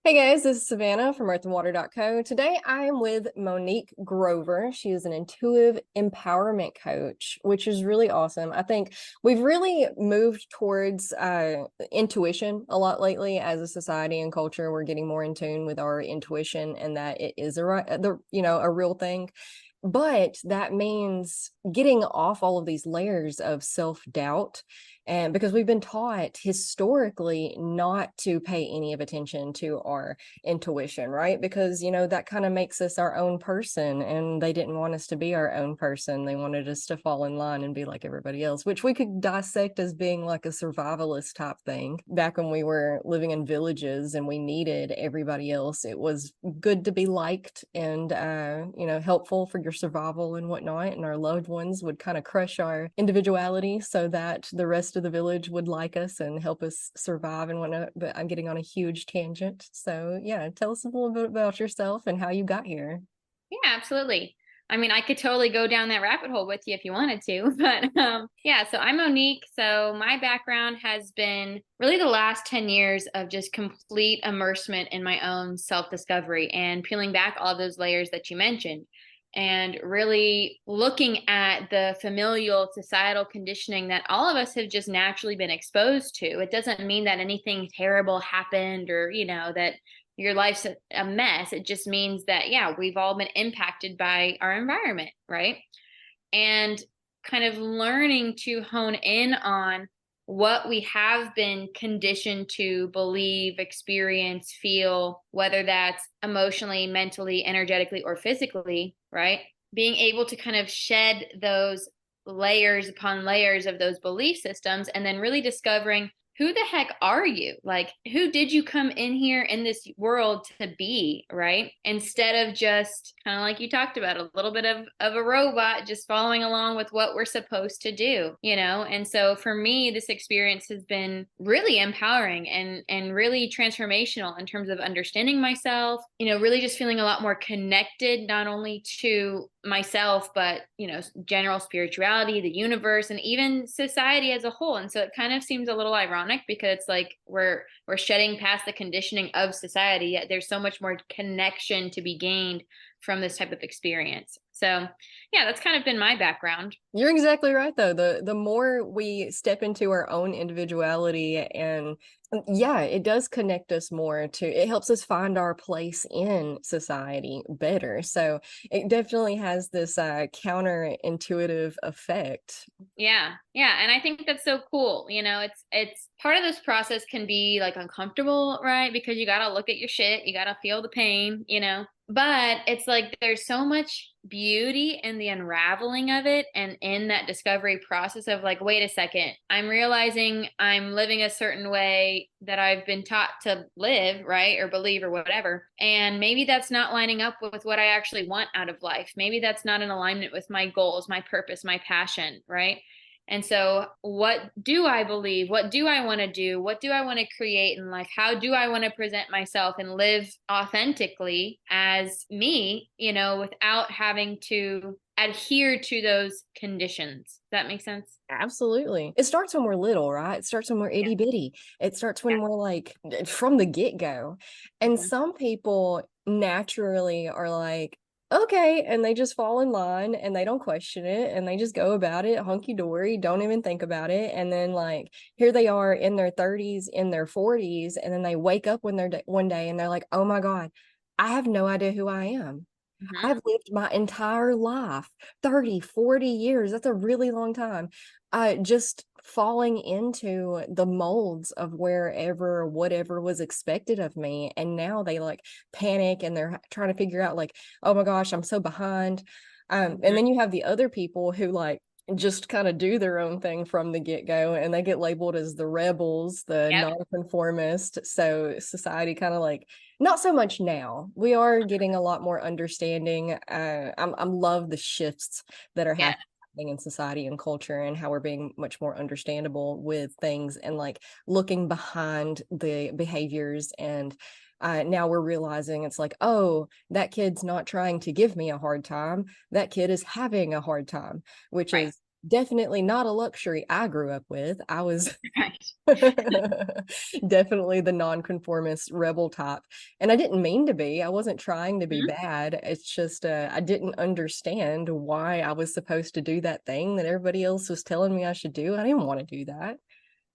Hey guys, this is Savannah from earthandwater.co. Today I am with Monique Grover. She is an intuitive empowerment coach, which is really awesome. I think we've really moved towards intuition a lot lately as a society and culture. We're getting more in tune with our intuition and that it is a real thing. But that means getting off all of these layers of self-doubt. And because we've been taught historically not to pay any of attention to our intuition, right? Because, that kind of makes us our own person. And they didn't want us to be our own person. They wanted us to fall in line and be like everybody else, which we could dissect as being like a survivalist type thing. Back when we were living in villages and we needed everybody else, it was good to be liked and, helpful for your survival and whatnot. And our loved ones would kind of crush our individuality so that the rest of the village would like us and help us survive and whatnot. But I'm getting on a huge tangent. So yeah, tell us a little bit about yourself and how you got here. Yeah, absolutely. I mean, I could totally go down that rabbit hole with you if you wanted to, but yeah, so I'm Monique. So my background has been really the last 10 years of just complete immersement in my own self-discovery and peeling back all those layers that you mentioned and really looking at the familial societal conditioning that all of us have just naturally been exposed to. It doesn't mean that anything terrible happened or, that your life's a mess. It just means that, yeah, we've all been impacted by our environment, right? And kind of learning to hone in on what we have been conditioned to believe, experience, feel, whether that's emotionally, mentally, energetically, or physically, right? Being able to kind of shed those layers upon layers of those belief systems and then really discovering who the heck are you? Like, who did you come in here in this world to be, right? Instead of just kind of like you talked about, a little bit of a robot just following along with what we're supposed to do. And so for me, this experience has been really empowering and really transformational in terms of understanding myself, really just feeling a lot more connected, not only to myself, but general spirituality, the universe, and even society as a whole. And so it kind of seems a little ironic because it's like we're shedding past the conditioning of society, yet there's so much more connection to be gained from this type of experience. So yeah, that's kind of been my background. You're exactly right though. The more we step into our own individuality and yeah, it does connect us more to it helps us find our place in society better. So it definitely has this counterintuitive effect. Yeah. Yeah. And I think that's so cool. It's part of this process can be like uncomfortable, right? Because you got to look at your shit, you got to feel the pain. But it's like there's so much beauty in the unraveling of it and in that discovery process of like, wait a second, I'm realizing I'm living a certain way that I've been taught to live, right? Or believe or whatever. And maybe that's not lining up with what I actually want out of life. Maybe that's not in alignment with my goals, my purpose, my passion, right? And so, what do I believe? What do I want to do? What do I want to create in life? How do I want to present myself and live authentically as me, without having to adhere to those conditions? Does that make sense? Absolutely. It starts when we're little, right? It starts when we're Yeah. itty bitty. It starts Yeah. when we're like from the get-go. And Mhm. some people naturally are like, okay, and they just fall in line and they don't question it and they just go about it hunky dory, don't even think about it. And then like here they are in their 30s, in their 40s, and then they wake up when they're one day and they're like, oh my God, I have no idea who I am. Mhm. I've lived my entire life, 30, 40 years. That's a really long time. Just falling into the molds of wherever, whatever was expected of me. And now they like panic and they're trying to figure out, like, oh my gosh, I'm so behind. And Mhm. then you have the other people who like just kind of do their own thing from the get-go and they get labeled as the rebels, the Yep. nonconformist. So society kind of like not so much now. We are getting a lot more understanding. I'm love the shifts that are Yeah. happening in society and culture and how we're being much more understandable with things and like looking behind the behaviors and now we're realizing it's like, oh, that kid's not trying to give me a hard time. That kid is having a hard time, which Right. is definitely not a luxury I grew up with. I was Right. definitely the nonconformist rebel type. And I didn't mean to be. I wasn't trying to be Mhm. bad. It's just I didn't understand why I was supposed to do that thing that everybody else was telling me I should do. I didn't want to do that.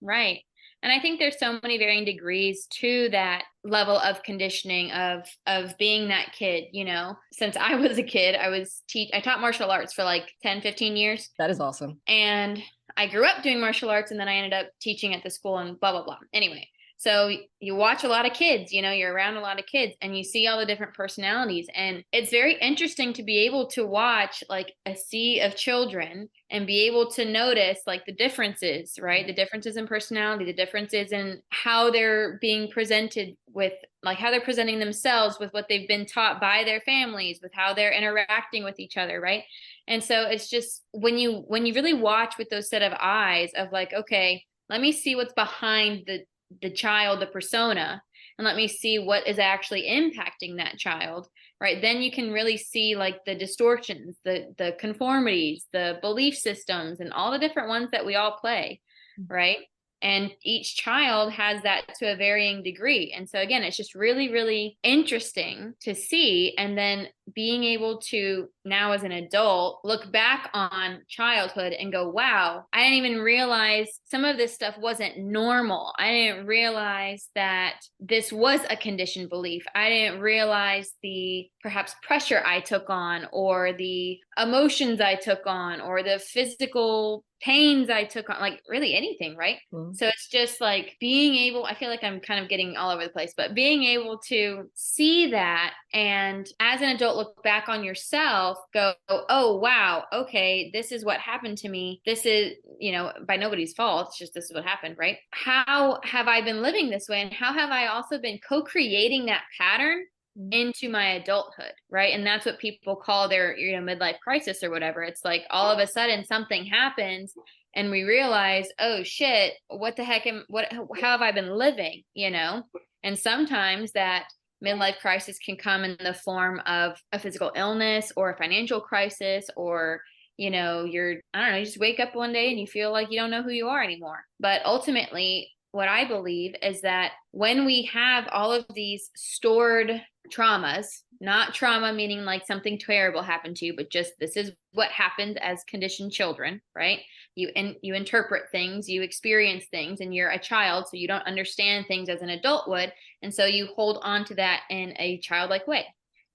Right. And I think there's so many varying degrees to that level of conditioning of being that kid, you know. Since I was a kid, I taught martial arts for like 10, 15 years. That is awesome. And I grew up doing martial arts and then I ended up teaching at the school and blah blah blah. Anyway, so you watch a lot of kids, you know, you're around a lot of kids and you see all the different personalities, and it's very interesting to be able to watch like a sea of children and be able to notice like the differences, right? The differences in personality, the differences in how they're being presented with, like how they're presenting themselves with what they've been taught by their families, with how they're interacting with each other, right? And so it's just when you really watch with those set of eyes of like, okay, let me see what's behind the child, the persona, and let me see what is actually impacting that child, right? Then you can really see like the distortions, the conformities, the belief systems, and all the different ones that we all play, right? And each child has that to a varying degree. And so again, it's just really, really interesting to see. And then being able to now as an adult look back on childhood and go, wow, I didn't even realize some of this stuff wasn't normal. I didn't realize that this was a conditioned belief. I didn't realize the perhaps pressure I took on, or the emotions I took on, or the physical pains I took on, like really anything, right? Mhm. So it's just like being able, I feel like I'm kind of getting all over the place, but being able to see that and as an adult look back on yourself, go, oh, wow, okay, this is what happened to me. This is, you know, by nobody's fault. It's just this is what happened, right? How have I been living this way? And how have I also been co-creating that pattern into my adulthood, right? And that's what people call their, you know, midlife crisis or whatever. It's like all of a sudden something happens and we realize, oh shit, what the heck how have I been living, you know? And sometimes that midlife crisis can come in the form of a physical illness or a financial crisis, or you know, I don't know, you just wake up one day and you feel like you don't know who you are anymore. But ultimately, what I believe is that when we have all of these stored traumas, not trauma meaning like something terrible happened to you, but just this is what happened as conditioned children, right? You interpret things, you experience things, and you're a child, so you don't understand things as an adult would, and so you hold on to that in a childlike way,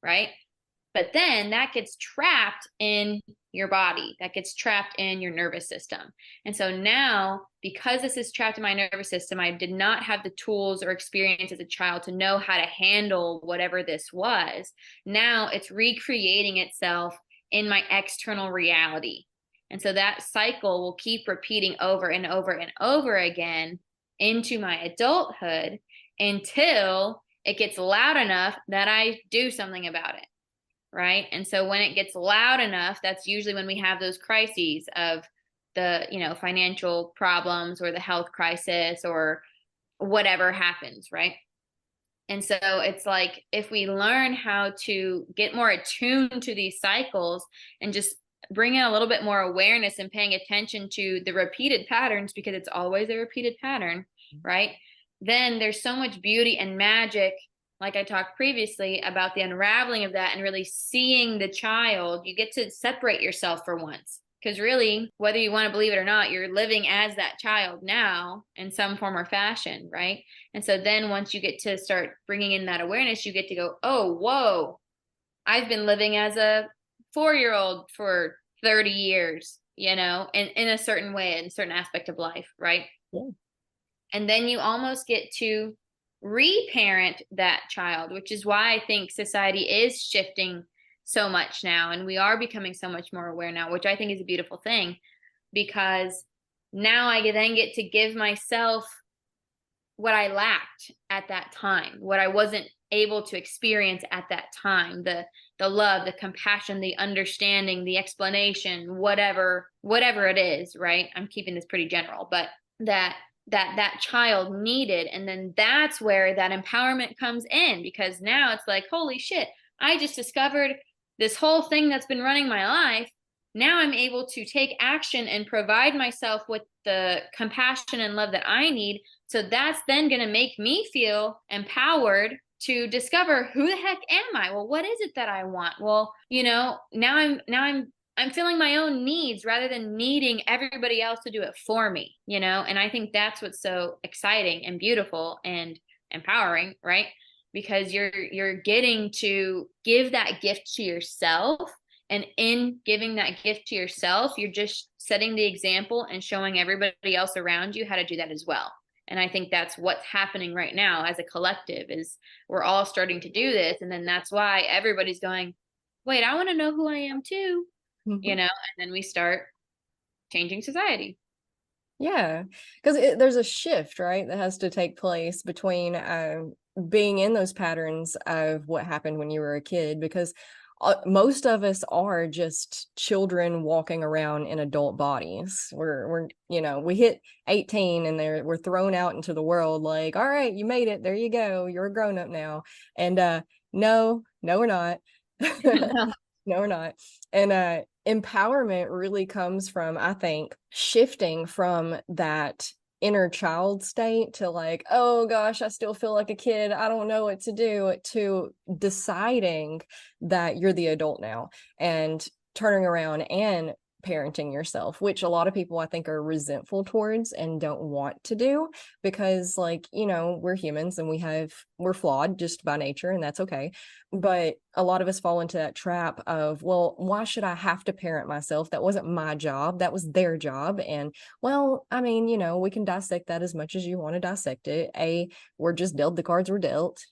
right? But then that gets trapped in your body, that gets trapped in your nervous system. And so now, because this is trapped in my nervous system, I did not have the tools or experience as a child to know how to handle whatever this was. Now it's recreating itself in my external reality. And so that cycle will keep repeating over and over and over again into my adulthood until it gets loud enough that I do something about it. Right. And so when it gets loud enough, that's usually when we have those crises of the, you know, financial problems or the health crisis or whatever happens. Right. And so it's like if we learn how to get more attuned to these cycles and just bring in a little bit more awareness and paying attention to the repeated patterns, because it's always a repeated pattern, right? Then there's so much beauty and magic, like I talked previously about the unraveling of that and really seeing the child. You get to separate yourself for once. Because really, whether you want to believe it or not, you're living as that child now in some form or fashion, right? And so then once you get to start bringing in that awareness, you get to go, oh, whoa, I've been living as a 4-year-old for 30 years, you know, in a certain way, in a certain aspect of life, right? Yeah. And then you almost get to reparent that child, which is why I think society is shifting so much now. And we are becoming so much more aware now, which I think is a beautiful thing, because now I then get to give myself what I lacked at that time, what I wasn't able to experience at that time, the love, the compassion, the understanding, the explanation, whatever it is, right? I'm keeping this pretty general, but that child needed. And then that's where that empowerment comes in, because now it's like, holy shit, I just discovered this whole thing that's been running my life, now I'm able to take action and provide myself with the compassion and love that I need. So that's then going to make me feel empowered to discover, who the heck am I? Well, what is it that I want? Well, now I'm filling my own needs rather than needing everybody else to do it for me, And I think that's what's so exciting and beautiful and empowering, right? Because you're getting to give that gift to yourself, and in giving that gift to yourself, you're just setting the example and showing everybody else around you how to do that as well. And I think that's what's happening right now as a collective, is we're all starting to do this. And then that's why everybody's going, wait, I want to know who I am too, and then we start changing society. Yeah, because there's a shift, right, that has to take place between being in those patterns of what happened when you were a kid, because most of us are just children walking around in adult bodies. We hit 18 and we're thrown out into the world like, all right, you made it. There you go. You're a grown up now. And no, we're not. No, we're not. And empowerment really comes from, I think, shifting from that inner child state to like, oh gosh, I still feel like a kid, I don't know what to do, to deciding that you're the adult now and turning around and parenting yourself, which a lot of people I think are resentful towards and don't want to do, because like, we're humans and we're flawed just by nature, and that's okay. But a lot of us fall into that trap of, well, why should I have to parent myself? That wasn't my job, that was their job. And well, I mean, we can dissect that as much as you want to dissect it. We're just dealt the cards we're dealt,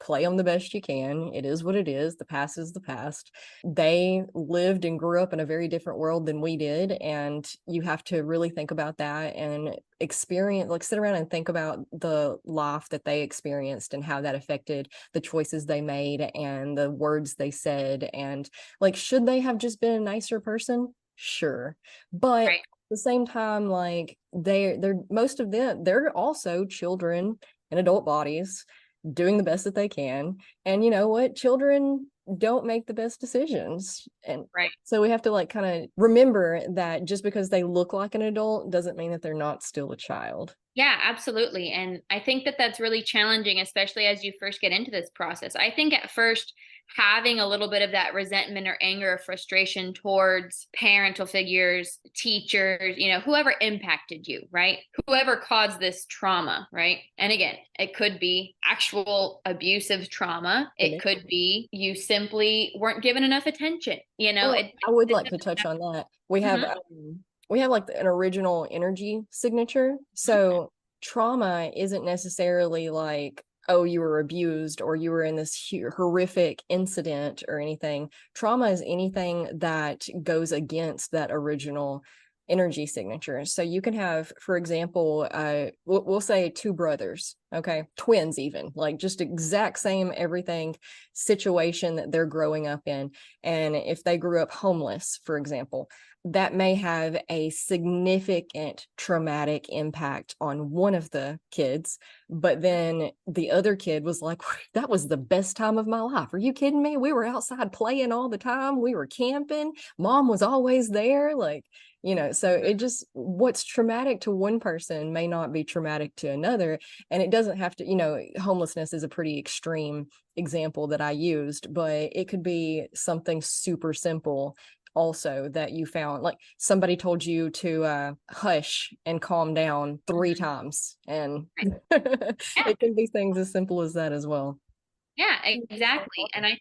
play them the best you can. It is what it is. The past is the past. They lived and grew up in a very different world than we did. And you have to really think about that and experience, like sit around and think about the life that they experienced and how that affected the choices they made and the words they said. And like, should they have just been a nicer person? Sure. But Right. at the same time, like they're most of them, they're also children in adult bodies doing the best that they can. And you know what? Children don't make the best decisions. And Right. so we have to like kind of remember that just because they look like an adult doesn't mean that they're not still a child. Yeah, absolutely. And I think that that's really challenging, especially as you first get into this process. I think at first, having a little bit of that resentment or anger or frustration towards parental figures, teachers, whoever impacted you, right? Whoever caused this trauma, right? And again, it could be actual abusive trauma. It could be you simply weren't given enough attention. Well, I would like to touch on that. We have Mhm. we have like an original energy signature. So trauma isn't necessarily like, oh, you were abused or you were in this horrific incident or anything. Trauma is anything that goes against that original energy signature. So you can have, for example, we'll say two brothers, okay, twins, even like just exact same everything situation that they're growing up in. And if they grew up homeless, for example, that may have a significant traumatic impact on one of the kids, but then the other kid was like, that was the best time of my life. Are you kidding me? We were outside playing all the time. We were camping. Mom was always there. Like, so it just, what's traumatic to one person may not be traumatic to another. And it doesn't have to, homelessness is a pretty extreme example that I used, but it could be something super simple also that you found, like somebody told you to hush and calm down 3 times, and Yeah. it can be things as simple as that as well. Yeah, exactly. And I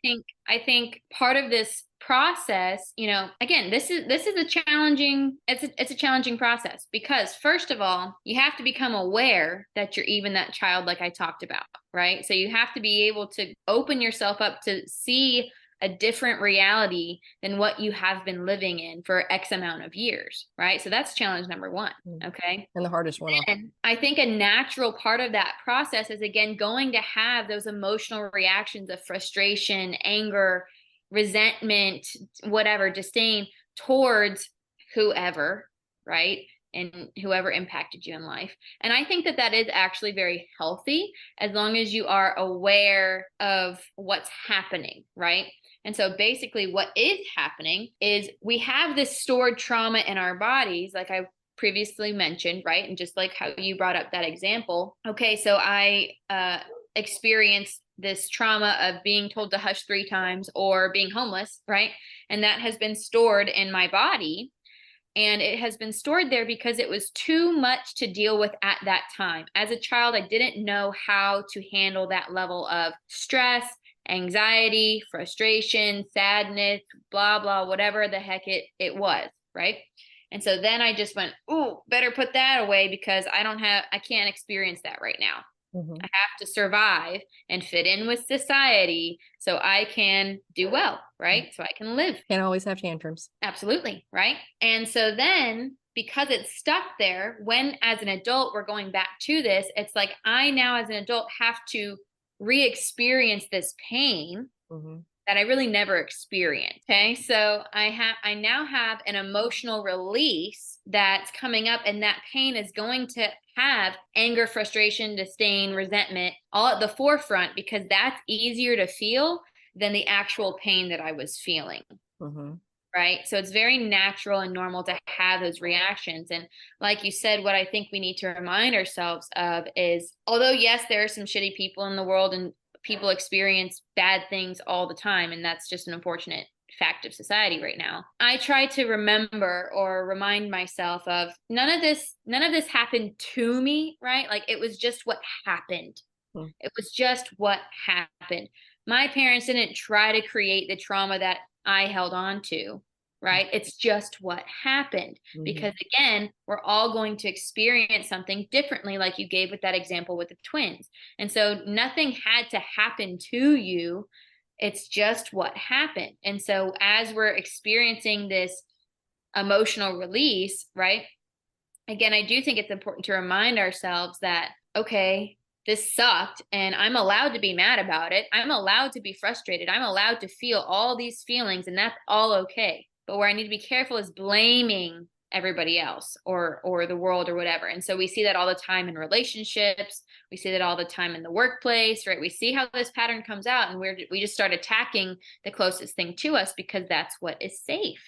think part of this process, again, this is a challenging, it's a challenging process, because first of all, you have to become aware that you're even that child like I talked about, right? So you have to be able to open yourself up to see a different reality than what you have been living in for X amount of years, right? So that's challenge number one. Okay. And the hardest one. And I think a natural part of that process is, again, going to have those emotional reactions of frustration, anger, resentment, whatever, disdain towards whoever, right? and whoever impacted you in life. And I think that that is actually very healthy as long as you are aware of what's happening, right? And so basically what is happening is we have this stored trauma in our bodies, like I previously mentioned, right? And just like how you brought up that example. Okay, so I experienced this trauma of being told to hush 3 times or being homeless, right? And that has been stored in my body. And it has been stored there because it was too much to deal with at that time. As a child, I didn't know how to handle that level of stress, anxiety, frustration, sadness, blah, blah, whatever the heck it was, right? And so then I just went, ooh, better put that away because I can't experience that right now. I have to survive and fit in with society so I can do well, right? So I can live. Can't always have tantrums. Absolutely, right? And so then because it's stuck there, when as an adult we're going back to this, it's like I now as an adult have to re-experience this pain that I really never experienced. Okay. So I now have an emotional release that's coming up, and that pain is going to have anger, frustration, disdain, resentment all at the forefront because that's easier to feel than the actual pain that I was feeling. Right. So it's very natural and normal to have those reactions. And like you said, what I think we need to remind ourselves of is, although, yes, there are some shitty people in the world and people experience bad things all the time, and that's just an unfortunate fact of society right now. I try to remember or remind myself of none of this happened to me, right? Like it was just what happened. It was just what happened. My parents didn't try to create the trauma that I held on to, right? It's just what happened. Because again, we're all going to experience something differently, like you gave with that example with the twins. And so nothing had to happen to you. It's just what happened. And so as we're experiencing this emotional release, right? Again, I do think it's important to remind ourselves that, okay, this sucked and I'm allowed to be mad about it. I'm allowed to be frustrated. I'm allowed to feel all these feelings, and that's all okay. But where I need to be careful is blaming everybody else or the world or whatever. And so we see that all the time in relationships. We see that all the time in the workplace, right? We see how this pattern comes out, and we just start attacking the closest thing to us because that's what is safe.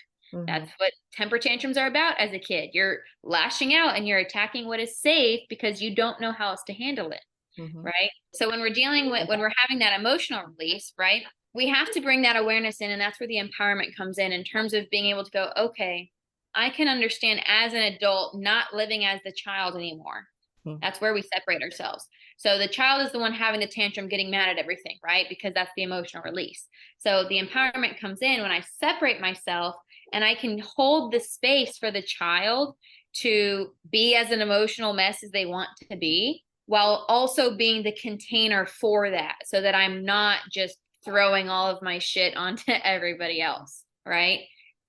That's what temper tantrums are about as a kid. You're lashing out and you're attacking what is safe because you don't know how else to handle it. Right. So when we're having that emotional release, right, we have to bring that awareness in. And that's where the empowerment comes in terms of being able to go, okay, I can understand as an adult not living as the child anymore. That's where we separate ourselves. So the child is the one having the tantrum, getting mad at everything, right? Because that's the emotional release. So the empowerment comes in when I separate myself and I can hold the space for the child to be as an emotional mess as they want to be, while also being the container for that, so that I'm not just throwing all of my shit onto everybody else, right?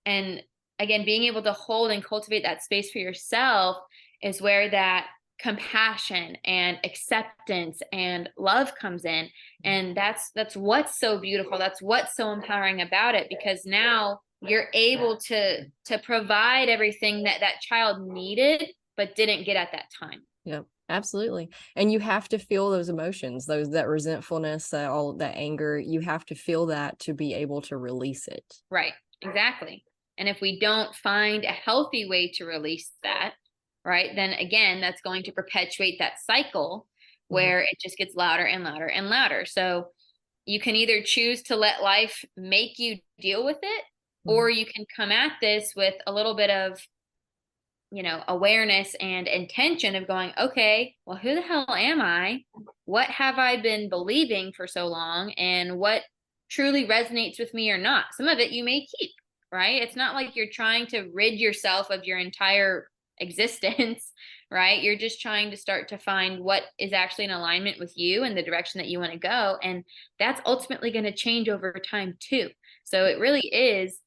And again, being able to hold and cultivate that space for yourself is where that compassion and acceptance and love comes in. And that's what's so beautiful. That's what's so empowering about it, because now you're able to provide everything that child needed but didn't get at that time. Yep. Absolutely. And you have to feel those emotions, that resentfulness, that anger. You have to feel that to be able to release it. Right. Exactly. And if we don't find a healthy way to release that, right, then again, that's going to perpetuate that cycle where it just gets louder and louder and louder. So you can either choose to let life make you deal with it, or you can come at this with a little bit of, awareness and intention of going, okay, well, who the hell am I? What have I been believing for so long? And what truly resonates with me or not? Some of it you may keep, right? It's not like you're trying to rid yourself of your entire existence, right? You're just trying to start to find what is actually in alignment with you and the direction that you want to go. And that's ultimately going to change over time too. So it really is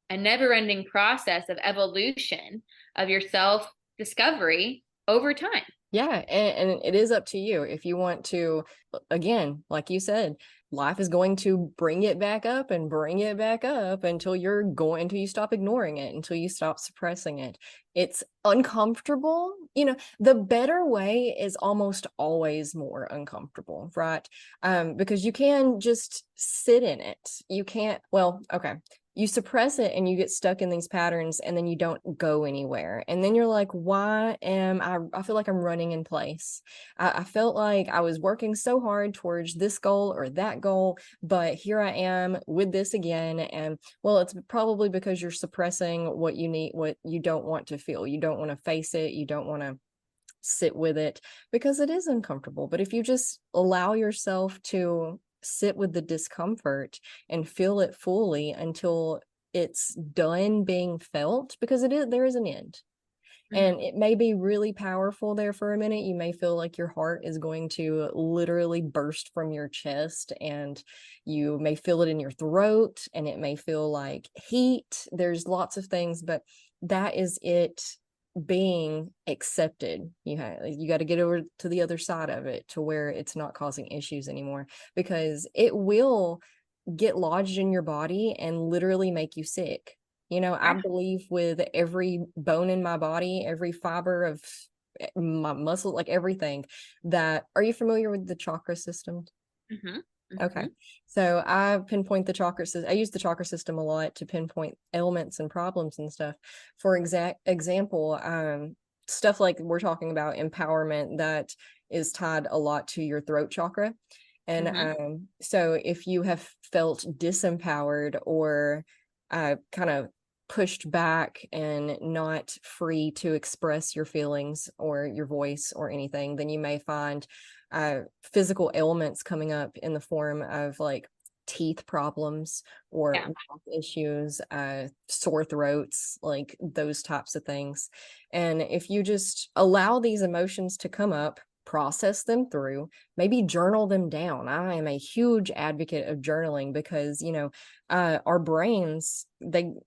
a never-ending process of evolution of your self-discovery over time. Yeah, and it is up to you if you want to, again, like you said, life is going to bring it back up and bring it back up until you stop ignoring it, until you stop suppressing it. It's uncomfortable. The better way is almost always more uncomfortable, right? Because you can just sit in it. You can't, well, okay, you suppress it and you get stuck in these patterns and then you don't go anywhere. And then you're like, why am I feel like I'm running in place. I felt like I was working so hard towards this goal or that goal, but here I am with this again. And well, it's probably because you're suppressing what you need, what you don't want to feel. You don't want to face it. You don't want to sit with it because it is uncomfortable. But if you just allow yourself to sit with the discomfort and feel it fully until it's done being felt, because there is an end. Mm-hmm. And it may be really powerful there for a minute. You may feel like your heart is going to literally burst from your chest, and you may feel it in your throat, and it may feel like heat. There's lots of things, but that is it being accepted. You got to get over to the other side of it to where it's not causing issues anymore, because it will get lodged in your body and literally make you sick. I Right. believe with every bone in my body, every fiber of my muscle, like everything that, are you familiar with the chakra system? Mm-hmm. Okay. Mm-hmm. So I pinpoint the chakra system. I use the chakra system a lot to pinpoint ailments and problems and stuff. For example, stuff like we're talking about empowerment, that is tied a lot to your throat chakra. And Mm-hmm. so if you have felt disempowered or kind of pushed back and not free to express your feelings or your voice or anything, then you may find physical ailments coming up in the form of like teeth problems or Yeah. mouth issues, sore throats, like those types of things. And if you just allow these emotions to come up, process them through, maybe journal them down. I am a huge advocate of journaling because, our brains,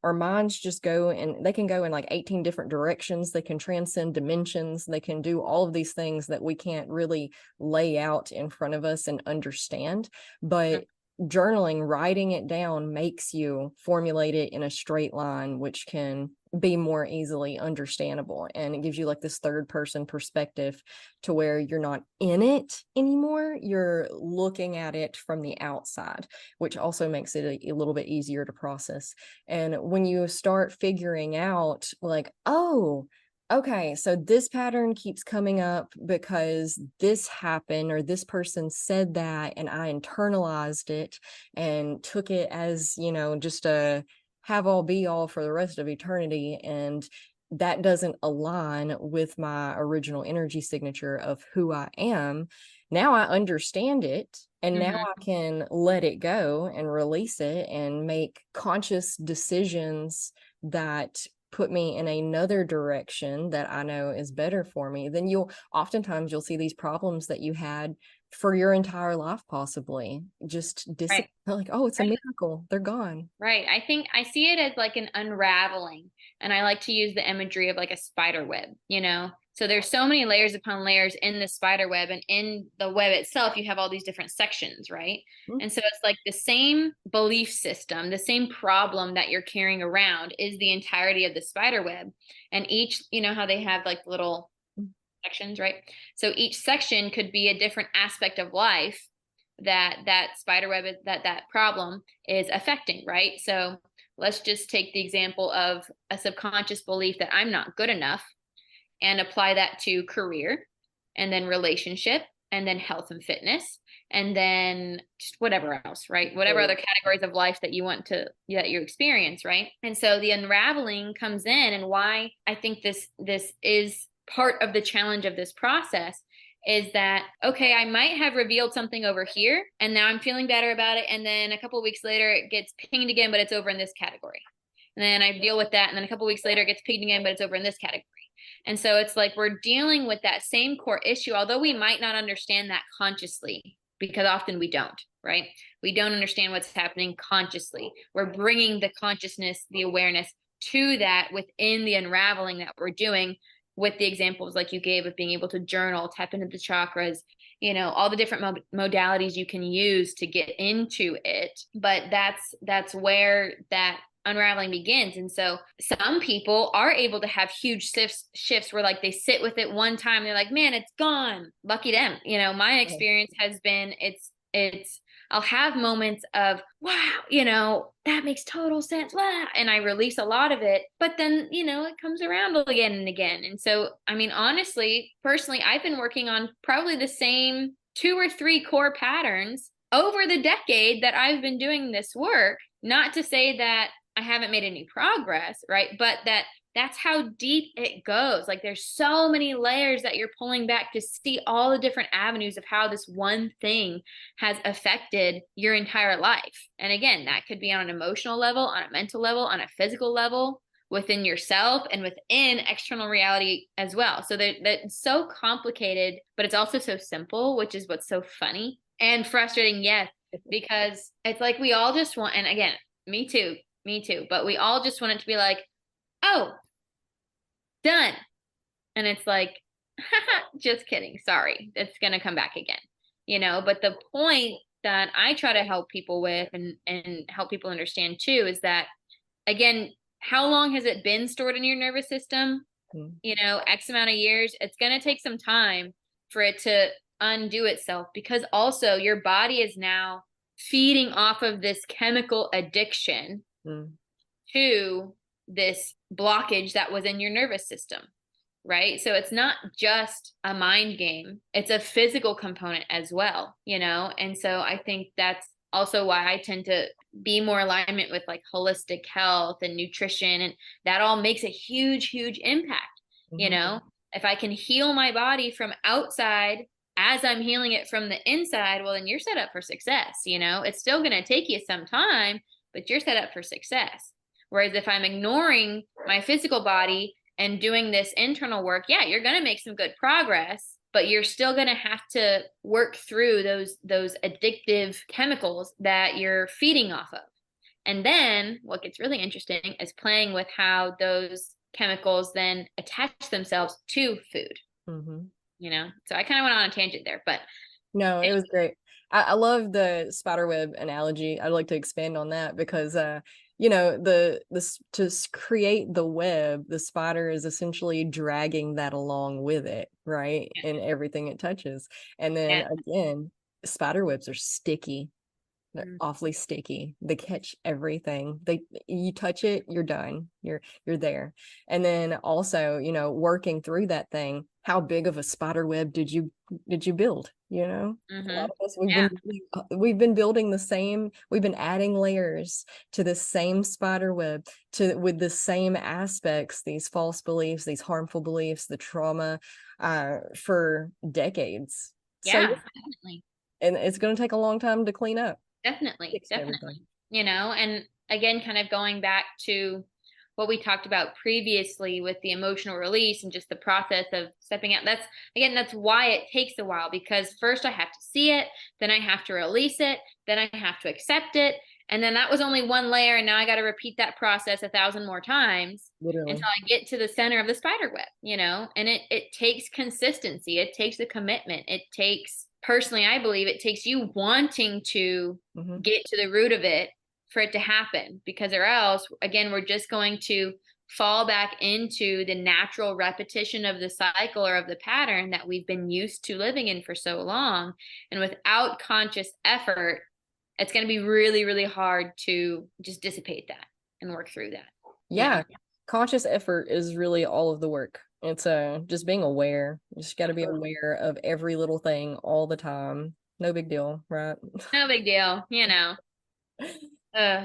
our minds just go, and they can go in like 18 different directions. They can transcend dimensions. They can do all of these things that we can't really lay out in front of us and understand. But journaling, writing it down, makes you formulate it in a straight line, which can be more easily understandable, and it gives you like this third person perspective to where you're not in it anymore, you're looking at it from the outside, which also makes it a little bit easier to process. And when you start figuring out like, oh, okay, so this pattern keeps coming up because this happened or this person said that, and I internalized it and took it as, just a have all be all for the rest of eternity. And that doesn't align with my original energy signature of who I am. Now I understand it, and now Mm-hmm. I can let it go and release it and make conscious decisions that put me in another direction that I know is better for me. Then you'll see these problems that you had for your entire life possibly just Right. like, oh, it's a miracle, they're gone. Right. I think I see it as like an unraveling. And I like to use the imagery of like a spider web, you know? So there's so many layers upon layers in the spider web, and in the web itself, you have all these different sections, right? And so it's like the same belief system, the same problem that you're carrying around is the entirety of the spider web. And each, you know how they have like little sections, right? So each section could be a different aspect of life that spider web that problem is affecting, right? So let's just take the example of a subconscious belief that I'm not good enough and apply that to career, and then relationship, and then health and fitness, and then just whatever else, right? Whatever other categories of life that you want to that you experience, right? And so the unraveling comes in, and why I think this is part of the challenge of this process is that, okay, I might have revealed something over here and now I'm feeling better about it, and then a couple of weeks later it gets pinged again, but it's over in this category, and then I deal with that, and then a couple of weeks later it gets pinged again, but it's over in this category. And so it's like we're dealing with that same core issue, although we might not understand that consciously, because often we don't, right? We don't understand what's happening consciously. We're bringing the consciousness, the awareness to that within the unraveling that we're doing with the examples like you gave of being able to journal, tap into the chakras, all the different modalities you can use to get into it. But that's where that unraveling begins. And so some people are able to have huge shifts where like they sit with it one time, they're like, man, it's gone. Lucky them. My experience has been it's I'll have moments of, wow, that makes total sense. Wow. And I release a lot of it, but then, it comes around again and again. And so, I mean, honestly, personally, I've been working on probably the same 2 or 3 core patterns over the decade that I've been doing this work. Not to say that I haven't made any progress, right? But that's how deep it goes. Like there's so many layers that you're pulling back to see all the different avenues of how this one thing has affected your entire life. And again, that could be on an emotional level, on a mental level, on a physical level, within yourself and within external reality as well. So that's so complicated, but it's also so simple, which is what's so funny and frustrating. Yes, because it's like we all just want, and again, me too, but we all just want it to be like, oh, done. And it's like, just kidding. Sorry. It's going to come back again, but the point that I try to help people with and help people understand too, is that again, how long has it been stored in your nervous system? X amount of years. It's going to take some time for it to undo itself, because also your body is now feeding off of this chemical addiction to this blockage that was in your nervous system, right? So it's not just a mind game, it's a physical component as well, and so I think that's also why I tend to be more alignment with like holistic health and nutrition, and that all makes a huge impact. If I can heal my body from outside as I'm healing it from the inside, well, then you're set up for success. It's still going to take you some time, but you're set up for success. Whereas if I'm ignoring my physical body and doing this internal work, yeah, you're going to make some good progress, but you're still going to have to work through those addictive chemicals that you're feeding off of. And then what gets really interesting is playing with how those chemicals then attach themselves to food. So I kind of went on a tangent there, but no, it was great. I love the spider web analogy. I'd like to expand on that because to create the web, the spider is essentially dragging that along with it, right? And everything it touches. And then again, spider webs are sticky. They're awfully sticky. They catch everything. You touch it, you're done. You're there. And then also, working through that thing, how big of a spider web did you build? A lot of us, we've been building the same, we've been adding layers to the same spider web with the same aspects, these false beliefs, these harmful beliefs, the trauma, for decades. Yeah, definitely. And it's going to take a long time to clean up. Definitely. And again, kind of going back to what we talked about previously with the emotional release and just the process of stepping out. That's why it takes a while, because first I have to see it, then I have to release it, then I have to accept it. And then that was only one layer. And now I got to repeat that process 1,000 more times until I get to the center of the spider web, and it takes consistency. It takes a commitment. It takes, personally, I believe it takes you wanting to get to the root of it for it to happen, because or else, again, we're just going to fall back into the natural repetition of the cycle or of the pattern that we've been used to living in for so long. And without conscious effort, it's going to be really, really hard to just dissipate that and work through that. Yeah. Conscious effort is really all of the work. It's just being aware. You just got to be aware of every little thing all the time. No big deal, right? No big deal,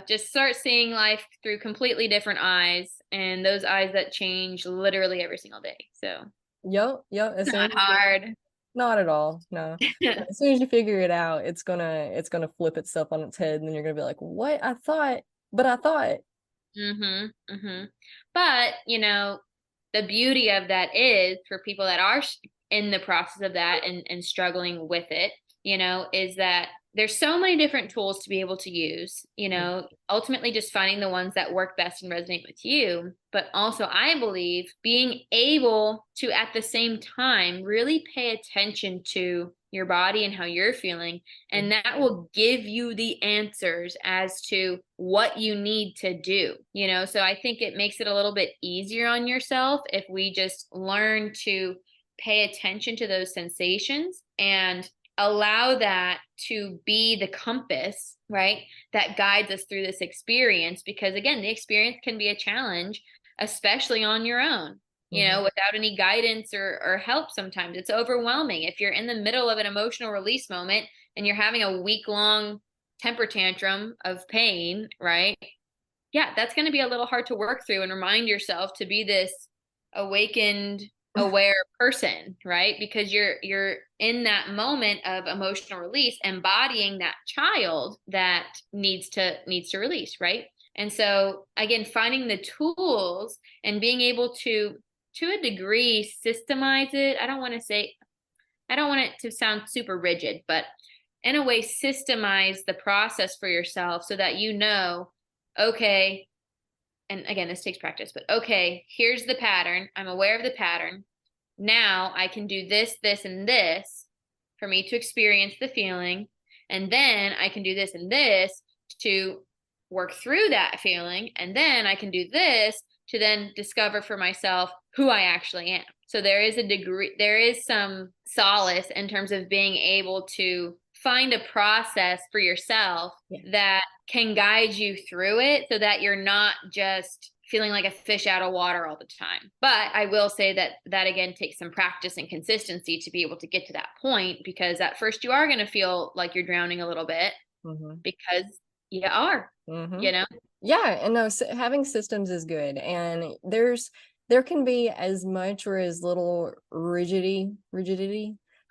just start seeing life through completely different eyes, and those eyes that change literally every single day. So yep. It's not hard. Not at all. No. As soon as you figure it out, it's gonna flip itself on its head, and then you're gonna be like, what? I thought. But the beauty of that is, for people that are in the process of that and struggling with it, is that there's so many different tools to be able to use, ultimately just finding the ones that work best and resonate with you. But also, I believe being able to, at the same time, really pay attention to your body and how you're feeling. And that will give you the answers as to what you need to do, So I think it makes it a little bit easier on yourself if we just learn to pay attention to those sensations and allow that to be the compass, right, that guides us through this experience. Because again, the experience can be a challenge, especially on your own, without any guidance or help. Sometimes it's overwhelming. If you're in the middle of an emotional release moment and you're having a week-long temper tantrum of pain, right? Yeah, that's going to be a little hard to work through and remind yourself to be this awakened, aware person, right? Because you're in that moment of emotional release, embodying that child that needs to release, right? And so again, finding the tools and being able to a degree, systemize it. I don't want it to sound super rigid, but in a way, systemize the process for yourself so that okay, and again, this takes practice, but okay, here's the pattern. I'm aware of the pattern. Now I can do this, this, and this for me to experience the feeling. And then I can do this and this to work through that feeling. And then I can do this to then discover for myself who I actually am. So there is some solace in terms of being able to find a process for yourself that can guide you through it so that you're not just feeling like a fish out of water all the time. But I will say that again takes some practice and consistency to be able to get to that point, because at first you are going to feel like you're drowning a little bit because you are, Yeah, and no, having systems is good, and there can be as much or as little rigidity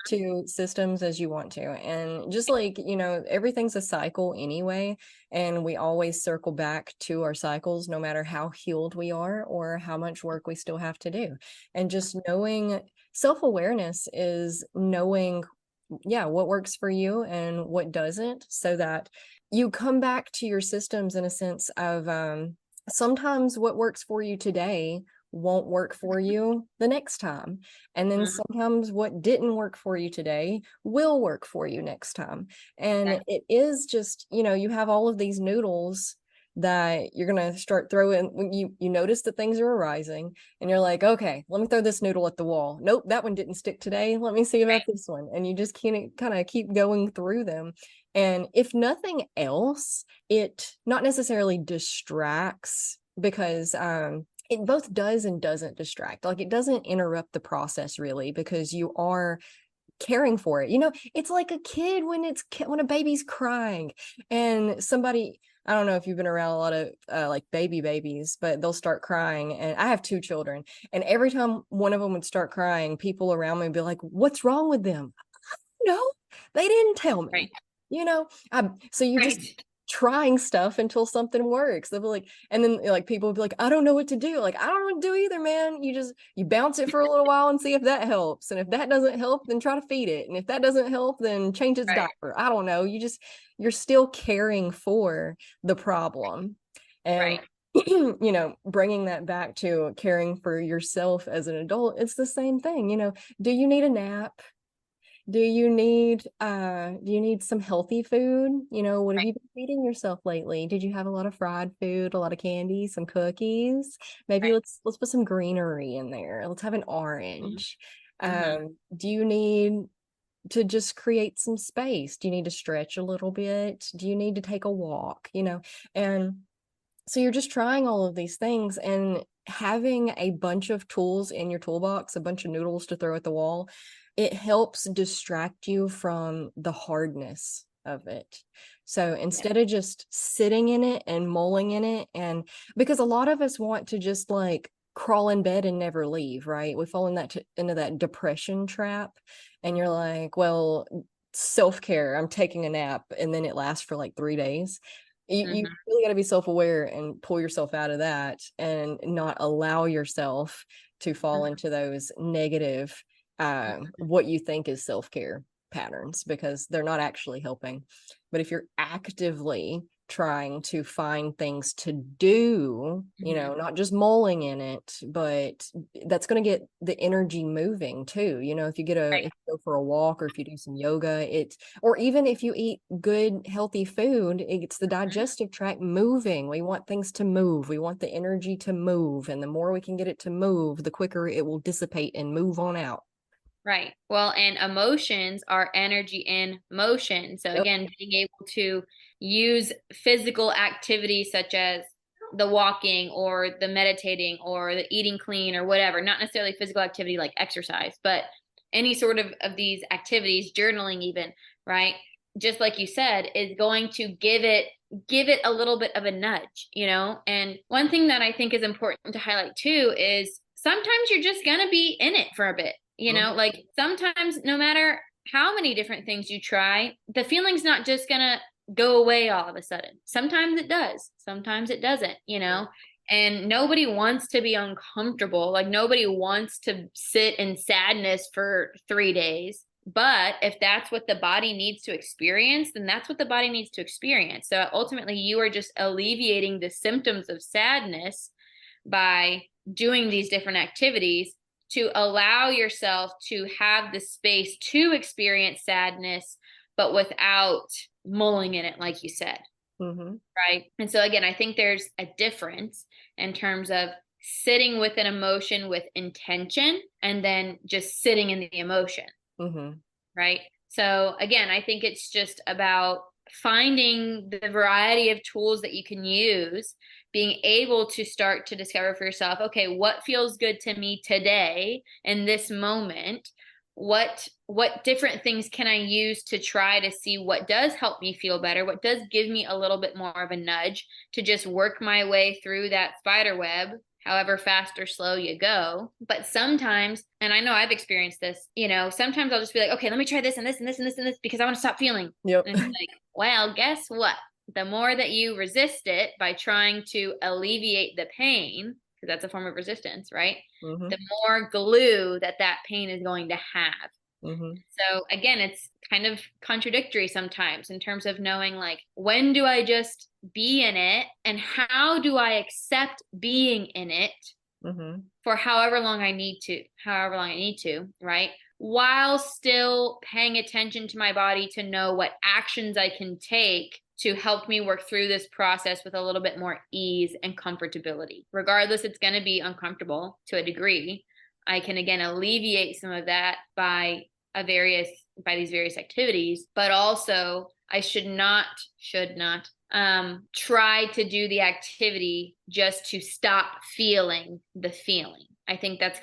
to systems as you want to. And just like, everything's a cycle anyway, and we always circle back to our cycles no matter how healed we are or how much work we still have to do. And just knowing self-awareness is knowing what works for you and what doesn't, so that you come back to your systems in a sense of sometimes what works for you today won't work for you the next time. And then sometimes what didn't work for you today will work for you next time. And it is just, you have all of these noodles that you're going to start throwing when you notice that things are arising, and you're like, okay, let me throw this noodle at the wall. Nope, that one didn't stick today. Let me see about this one. And you just can't kind of keep going through them. And if nothing else, it not necessarily distracts, because it both does and doesn't distract. Like, it doesn't interrupt the process really, because you are caring for it. It's like a kid when a baby's crying and somebody, I don't know if you've been around a lot of like babies, but they'll start crying. And I have 2 children, and every time one of them would start crying, people around me would be like, what's wrong with them? No, they didn't tell me. So you just trying stuff until something works. They'll be like, and then like people will be like, I don't know what to do. Like, I don't know what to do either, man. You bounce it for a little while and see if that helps. And if that doesn't help, then try to feed it. And if that doesn't help, then change its diaper. I don't know. You're still caring for the problem. And bringing that back to caring for yourself as an adult, it's the same thing. Do you need a nap? Do you need some healthy food? What have you been feeding yourself lately? Did you have a lot of fried food, a lot of candy, some cookies? Maybe let's put some greenery in there. Let's have an orange. Do you need to just create some space? Do you need to stretch a little bit? Do you need to take a walk? And so you're just trying all of these things, and having a bunch of tools in your toolbox, a bunch of noodles to throw at the wall, it helps distract you from the hardness of it. So instead of just sitting in it and mulling in it, and because a lot of us want to just like crawl in bed and never leave, right? We fall into that depression trap, and you're like, well, self-care, I'm taking a nap, and then it lasts for like 3 days. You really got to be self-aware and pull yourself out of that, and not allow yourself to fall into those negative what you think is self-care. patterns because they're not actually helping. But if you're actively trying to find things to do, you know, not just mulling in it, but that's going to get the energy moving too. You know, if you Right. if you go for a walk or if you do some yoga, or even if you eat good, healthy food, it gets the digestive tract moving. We want things to move. We want the energy to move. And the more we can get it to move, the quicker it will dissipate and move on out. Right. Well, and emotions are energy in motion. So Yep. again, being able to use physical activity such as the walking or the meditating or the eating clean or whatever, not necessarily physical activity like exercise, but any sort of these activities, journaling even, right? Just like you said, is going to give it a little bit of a nudge, you know? And one thing that I think is important to highlight too is sometimes you're just going to be in it for a bit. You know, like sometimes no matter how many different things you try, the feeling's not just gonna go away all of a sudden. Sometimes it does, sometimes it doesn't, you know, and nobody wants to be uncomfortable. Like nobody wants to sit in sadness for 3 days. But if that's what the body needs to experience, then that's what the body needs to experience. So ultimately, you are just alleviating the symptoms of sadness by doing these different activities to allow yourself to have the space to experience sadness, but without mulling in it, like you said. Right. And so, again, I think there's a difference in terms of sitting with an emotion with intention and then just sitting in the emotion. Right. So, again, I think it's just about finding the variety of tools that you can use, being able to start to discover for yourself, okay, what feels good to me today in this moment? What different things can I use to try to see what does help me feel better, what does give me a little bit more of a nudge to just work my way through that spider web, however fast or slow you go. But sometimes, and I know I've experienced this, you know, sometimes I'll just be like, okay, let me try this and this and this and this and this because I want to stop feeling. Yep. And it's like, well, guess what? The more that you resist it by trying to alleviate the pain, because that's a form of resistance, right? The more glue that that pain is going to have. So again, it's kind of contradictory sometimes in terms of knowing like, when do I just be in it and how do I accept being in it for however long I need to, right? While still paying attention to my body to know what actions I can take to help me work through this process with a little bit more ease and comfortability. Regardless, it's going to be uncomfortable to a degree. I can again alleviate some of that by these various activities, but also I should not try to do the activity just to stop feeling the feeling. I think that's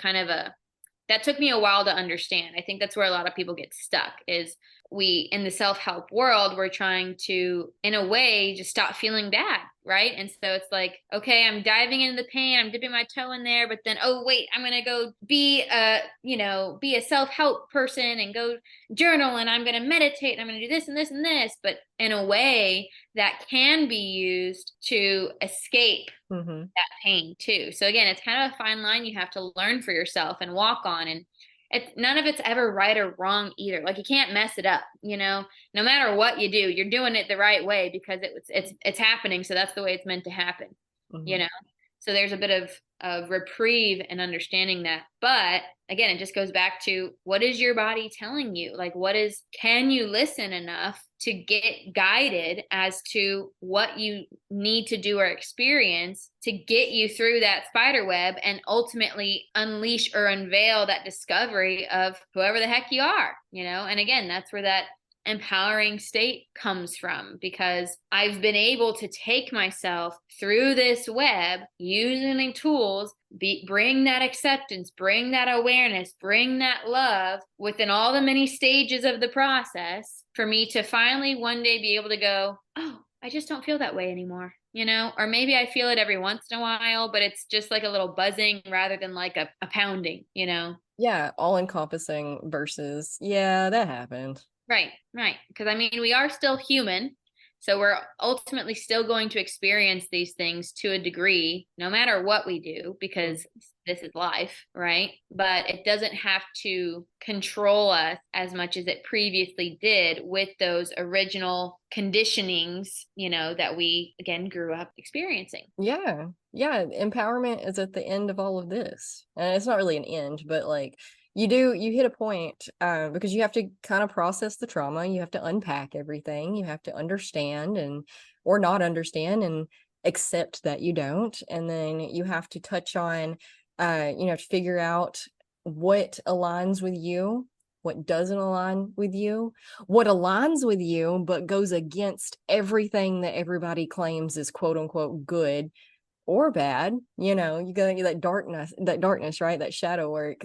that took me a while to understand. I think that's where a lot of people get stuck is we, in the self-help world, we're trying to, in a way, just stop feeling bad, right? And so it's like, okay, I'm diving into the pain, I'm dipping my toe in there, but then, oh, wait, I'm going to go be a self-help person and go journal and I'm going to meditate and I'm going to do this and this and this. But in a way that can be used to escape that pain too. So again, it's kind of a fine line you have to learn for yourself and walk on. And none of it's ever right or wrong either. Like you can't mess it up, you know, no matter what you do, you're doing it the right way because it's happening. So that's the way it's meant to happen, you know? So there's a bit of reprieve and understanding that. But again, it just goes back to what is your body telling you? Like can you listen enough to get guided as to what you need to do or experience to get you through that spider web and ultimately unleash or unveil that discovery of whoever the heck you are, you know? And again, that's where that empowering state comes from, because I've been able to take myself through this web using tools, bring that acceptance, bring that awareness, bring that love within all the many stages of the process for me to finally one day be able to go, oh, I just don't feel that way anymore, you know? Or maybe I feel it every once in a while, but it's just like a little buzzing rather than like a pounding, you know? Yeah, all encompassing versus, yeah, that happened. Right. Because I mean, we are still human. So we're ultimately still going to experience these things to a degree, no matter what we do, because this is life, right? But it doesn't have to control us as much as it previously did with those original conditionings, that we again grew up experiencing. Yeah. Yeah. Empowerment is at the end of all of this. And it's not really an end, but like you hit a point, because you have to kind of process the trauma. You have to unpack everything. You have to understand or not understand and accept that you don't. And then you have to touch on, to figure out what aligns with you, what doesn't align with you, what aligns with you, but goes against everything that everybody claims is quote unquote good or bad. You got that darkness, right? That shadow work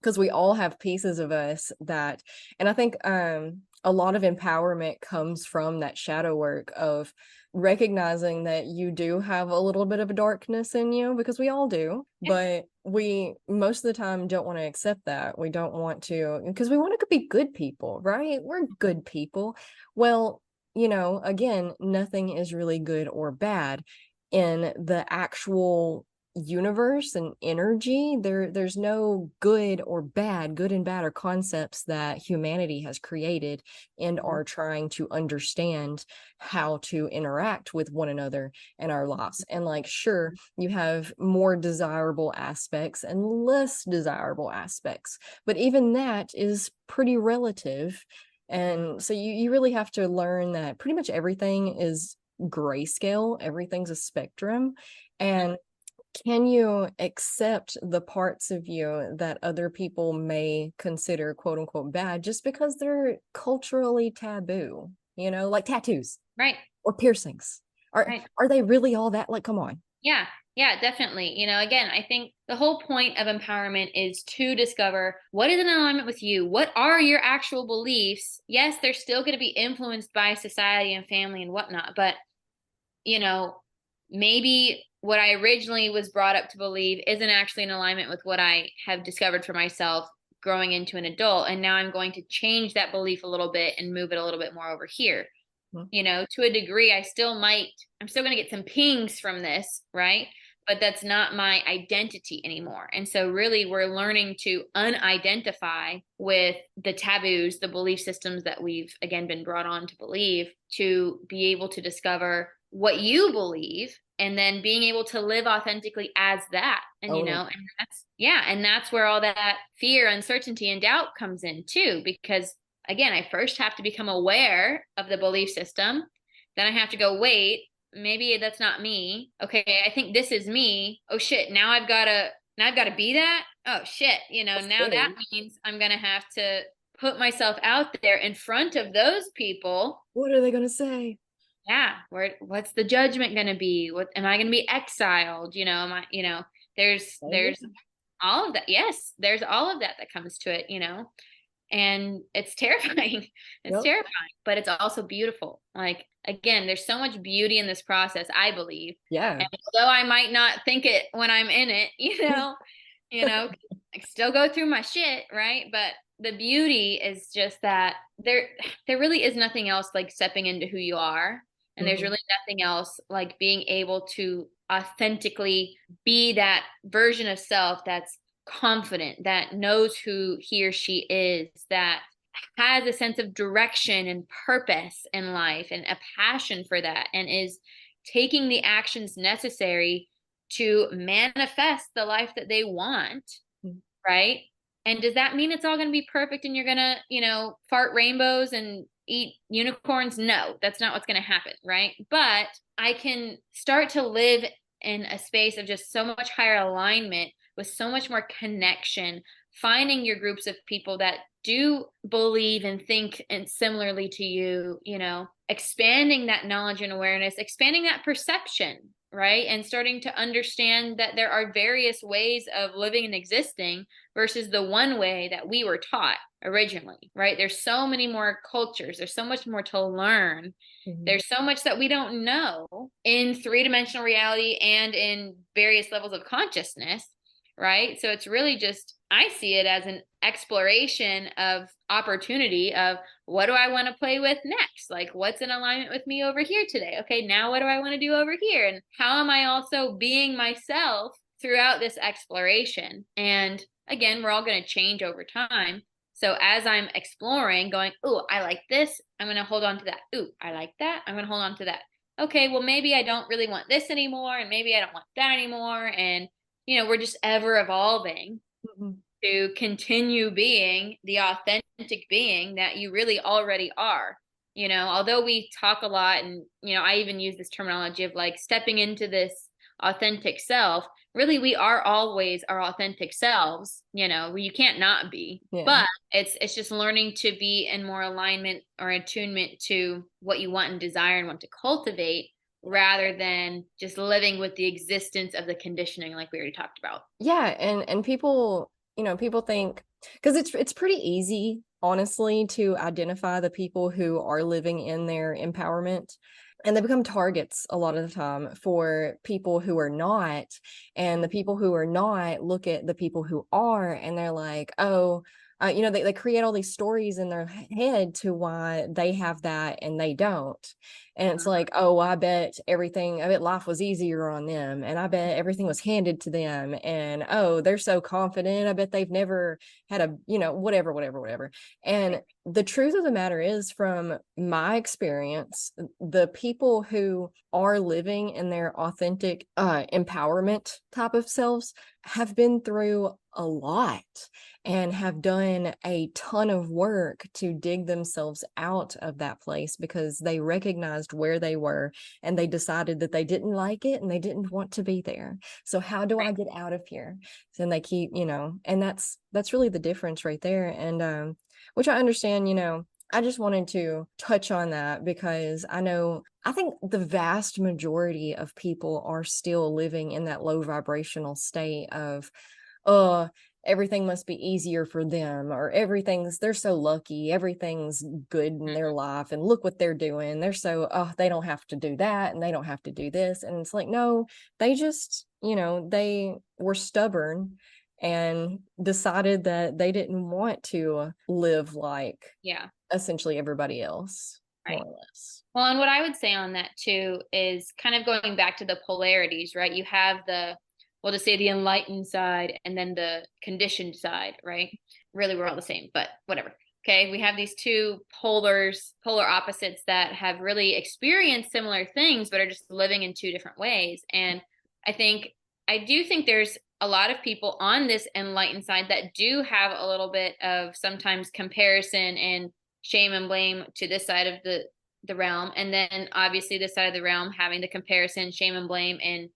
because we all have pieces of us that, and I think a lot of empowerment comes from that shadow work of recognizing that you do have a little bit of a darkness in you, because we all do, but we most of the time don't want to accept that. We don't want to, because we want to be good people, right? We're good people. Well, again, nothing is really good or bad in the actual universe and energy. There's no good or bad. Good and bad are concepts that humanity has created and are trying to understand how to interact with one another in our lives. And like, sure, you have more desirable aspects and less desirable aspects, but even that is pretty relative. And so you really have to learn that pretty much everything is grayscale, everything's a spectrum. And can you accept the parts of you that other people may consider quote unquote bad just because they're culturally taboo, like tattoos Right. or piercings? Are Right. are they really all that? Like, come on. Yeah. Yeah, definitely. Again, I think the whole point of empowerment is to discover what is in alignment with you. What are your actual beliefs? Yes, they're still going to be influenced by society and family and whatnot, but maybe what I originally was brought up to believe isn't actually in alignment with what I have discovered for myself growing into an adult. And now I'm going to change that belief a little bit and move it a little bit more over here. To a degree, I'm still going to get some pings from this, right? But that's not my identity anymore. And so really we're learning to unidentify with the taboos, the belief systems that we've again been brought on to believe, to be able to discover what you believe and then being able to live authentically as that. And and that's where all that fear, uncertainty, and doubt comes in too, because again, I first have to become aware of the belief system. Then I have to go, wait, maybe that's not me. Okay, I think this is me. Oh shit, now I've got to be that. Oh shit, now that means I'm going to have to put myself out there in front of those people. What are they going to say? Yeah, what's the judgment going to be? What am I going to be exiled? There's all of that. Yes, there's all of that comes to it, and it's terrifying. It's terrifying, but it's also beautiful. Like, again, there's so much beauty in this process, I believe. Yeah. And although I might not think it when I'm in it, I still go through my shit, right? But the beauty is just that there really is nothing else like stepping into who you are. And there's really nothing else like being able to authentically be that version of self that's confident, that knows who he or she is, that has a sense of direction and purpose in life and a passion for that, and is taking the actions necessary to manifest the life that they want, right? And does that mean it's all going to be perfect and you're going to, fart rainbows and eat unicorns? No, that's not what's going to happen, right? But I can start to live in a space of just so much higher alignment, with so much more connection, finding your groups of people that do believe and think and similarly to you, expanding that knowledge and awareness, expanding that perception, right? And starting to understand that there are various ways of living and existing versus the one way that we were taught originally, right? There's so many more cultures. There's so much more to learn. There's so much that we don't know in three-dimensional reality and in various levels of consciousness, right? So it's really just, I see it as an exploration of opportunity of what do I want to play with next? Like, what's in alignment with me over here today? Okay, now what do I want to do over here? And how am I also being myself throughout this exploration. And again, we're all going to change over time. So as I'm exploring, going, oh, I like this, I'm going to hold on to that. Ooh, I like that, I'm going to hold on to that. Okay, well, maybe I don't really want this anymore, and maybe I don't want that anymore. And, we're just ever evolving to continue being the authentic being that you really already are. Although we talk a lot, and, I even use this terminology of like stepping into this authentic self, really we are always our authentic selves, you can't not be. Yeah. But it's just learning to be in more alignment or attunement to what you want and desire and want to cultivate, rather than just living with the existence of the conditioning like we already talked about. Yeah, and people, people think, because it's pretty easy, honestly, to identify the people who are living in their empowerment, and they become targets a lot of the time for people who are not. And the people who are not look at the people who are, and they're like, oh, they create all these stories in their head to why they have that and they don't. And it's like, oh, I bet life was easier on them, and I bet everything was handed to them, and oh, they're so confident, I bet they've never had a, whatever. And the truth of the matter is, from my experience, the people who are living in their authentic empowerment type of selves have been through a lot and have done a ton of work to dig themselves out of that place, because they recognized where they were and they decided that they didn't like it and they didn't want to be there. So how do I get out of here? And they keep, and that's really the difference right there. And which I understand, I just wanted to touch on that because I think the vast majority of people are still living in that low vibrational state of, everything must be easier for them, or they're so lucky, everything's good in their life, and look what they're doing. They're so, they don't have to do that and they don't have to do this. And it's like, no, they just, they were stubborn and decided that they didn't want to live like essentially everybody else, more or less. Well, and what I would say on that too is kind of going back to the polarities, right? You have we'll just say the enlightened side and then the conditioned side, right? Really, we're all the same, but whatever. Okay, we have these two polar opposites that have really experienced similar things, but are just living in two different ways. And I do think there's a lot of people on this enlightened side that do have a little bit of sometimes comparison and shame and blame to this side of the realm. And then obviously this side of the realm having the comparison, shame and blame, and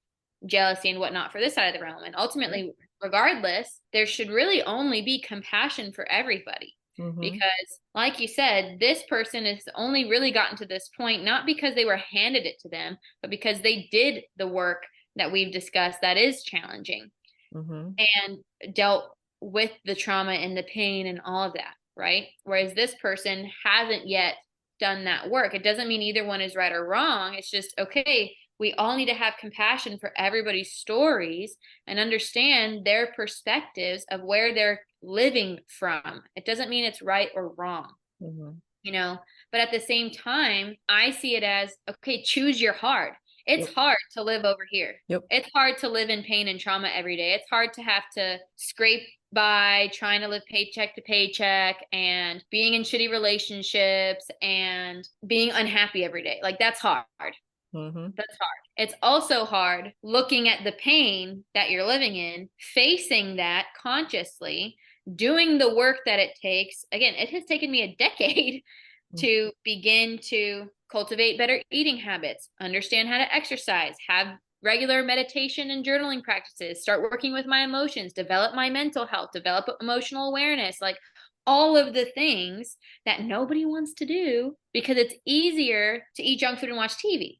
jealousy and whatnot for this side of the realm. And ultimately, regardless, there should really only be compassion for everybody. Because like you said, this person has only really gotten to this point, not because they were handed it to them, but because they did the work that we've discussed that is challenging and dealt with the trauma and the pain and all of that, right? Whereas this person hasn't yet done that work. It doesn't mean either one is right or wrong. It's just, okay, we all need to have compassion for everybody's stories and understand their perspectives of where they're living from. It doesn't mean it's right or wrong, but at the same time, I see it as, okay, choose your heart. It's hard to live over here. It's hard to live in pain and trauma every day. It's hard to have to scrape by trying to live paycheck to paycheck and being in shitty relationships and being unhappy every day. Like, that's hard. That's hard. It's also hard looking at the pain that you're living in, facing that consciously, doing the work that it takes. Again, it has taken me a decade to begin to cultivate better eating habits, understand how to exercise, have regular meditation and journaling practices, start working with my emotions, develop my mental health, develop emotional awareness, like all of the things that nobody wants to do because it's easier to eat junk food and watch TV.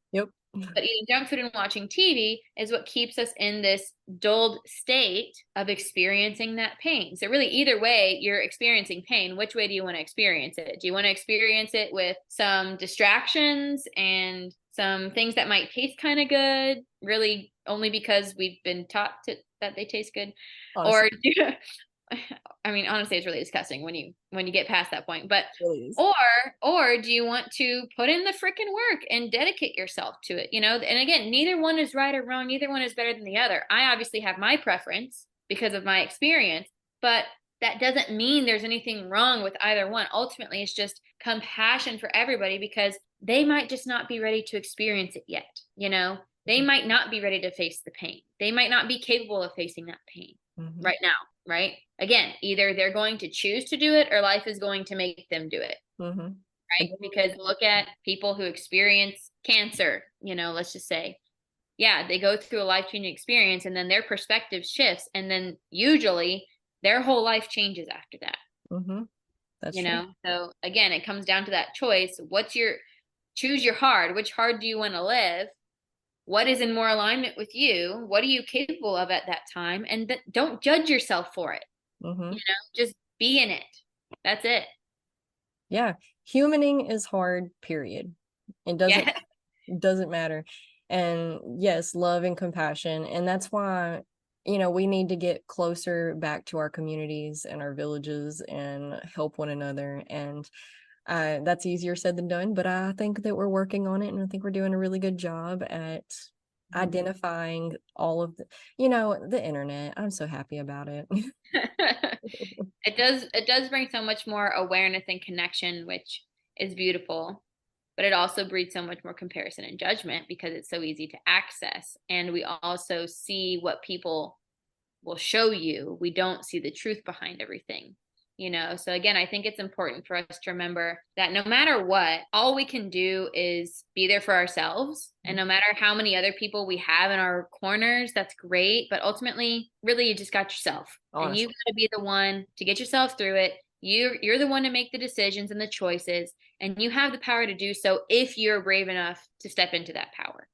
But eating junk food and watching TV is what keeps us in this dulled state of experiencing that pain. So really, either way, you're experiencing pain. Which way do you want to experience it? Do you want to experience it with some distractions and some things that might taste kind of good, really only because we've been taught that they taste good? Awesome. I mean, honestly, it's really disgusting when you get past that point. But Please. or do you want to put in the freaking work and dedicate yourself to it? And again, neither one is right or wrong. Neither one is better than the other. I obviously have my preference because of my experience, but that doesn't mean there's anything wrong with either one. Ultimately, it's just compassion for everybody because they might just not be ready to experience it yet. They might not be ready to face the pain. They might not be capable of facing that pain right now, right? Again, either they're going to choose to do it or life is going to make them do it, right? Because look at people who experience cancer, let's just say, yeah, they go through a life-changing experience and then their perspective shifts and then usually their whole life changes after that. That's true. So again, it comes down to that choice. Choose your hard. Which hard do you want to live? What is in more alignment with you? What are you capable of at that time? And don't judge yourself for it. Just be in it. That's it. Yeah. Humaning is hard, period. It doesn't matter. And yes, love and compassion. And that's why, we need to get closer back to our communities and our villages and help one another. And that's easier said than done, but I think that we're working on it, and I think we're doing a really good job at identifying all of the internet. I'm so happy about it. It does bring so much more awareness and connection, which is beautiful, but it also breeds so much more comparison and judgment because it's so easy to access. And we also see what people will show you. We don't see the truth behind everything. So again, I think it's important for us to remember that no matter what, all we can do is be there for ourselves. And no matter how many other people we have in our corners, that's great. But ultimately, really, you just got yourself. Honestly. And you've got to be the one to get yourself through it. You're the one to make the decisions and the choices. And you have the power to do so if you're brave enough to step into that power,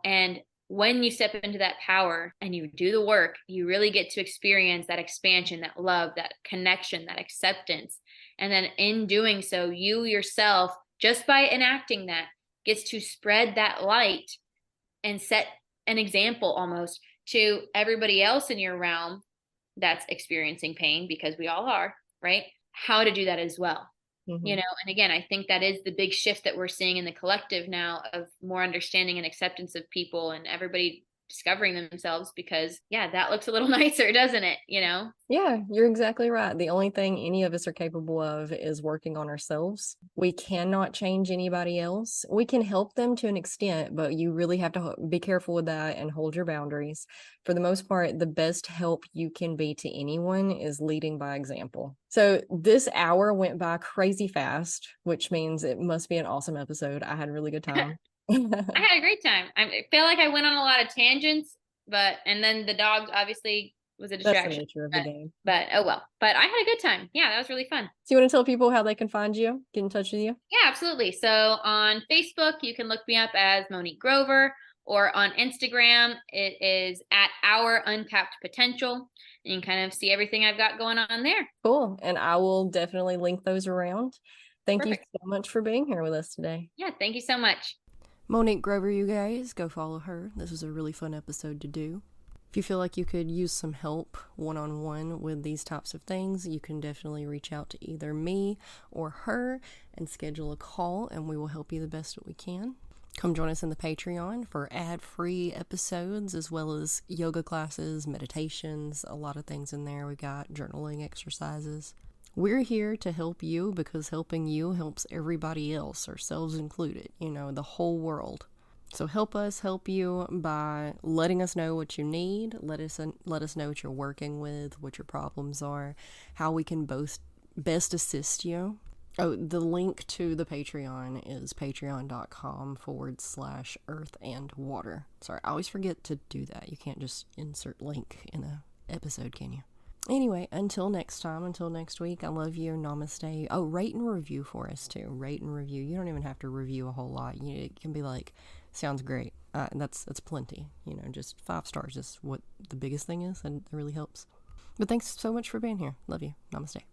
and when you step into that power and you do the work, you really get to experience that expansion, that love, that connection, that acceptance. And then in doing so, you yourself, just by enacting that, gets to spread that light and set an example almost to everybody else in your realm that's experiencing pain, because we all are, right? How to do that as well. And again, I think that is the big shift that we're seeing in the collective now of more understanding and acceptance of people and everybody discovering themselves, because that looks a little nicer, doesn't it? Yeah, you're exactly right. The only thing any of us are capable of is working on ourselves. We cannot change anybody else. We can help them to an extent, but you really have to be careful with that and hold your boundaries. For the most part, the best help you can be to anyone is leading by example. So this hour went by crazy fast, which means it must be an awesome episode. I had a really good time. I had a great time. I feel like I went on a lot of tangents, and then the dog obviously was a distraction. That's the nature of the game. But oh well. But I had a good time. Yeah, that was really fun. So you want to tell people how they can find you, get in touch with you? Yeah, absolutely. So on Facebook, you can look me up as Monique Grover, or on Instagram, it is at Our Untapped Potential. And you can kind of see everything I've got going on there. Cool. And I will definitely link those around. Thank Perfect. you so much for being here with us today. Yeah, thank you so much. Monique Grover, you guys, go follow her. This was a really fun episode to do. If you feel like you could use some help one-on-one with these types of things, you can definitely reach out to either me or her and schedule a call, and we will help you the best that we can. Come join us in the Patreon for ad-free episodes, as well as yoga classes, meditations, a lot of things in there. We got journaling exercises. We're here to help you because helping you helps everybody else, ourselves included, the whole world. So help us help you by letting us know what you need. Let us know what you're working with, what your problems are, how we can both best assist you. Oh, the link to the Patreon is patreon.com/earth and water. Sorry, I always forget to do that. You can't just insert link in a episode, can you? Anyway, until next time, until next week, I love you. Namaste. Oh, rate and review for us too. Rate and review. You don't even have to review a whole lot. It can be like, sounds great. That's plenty. Just 5 stars is what the biggest thing is, and it really helps. But thanks so much for being here. Love you. Namaste.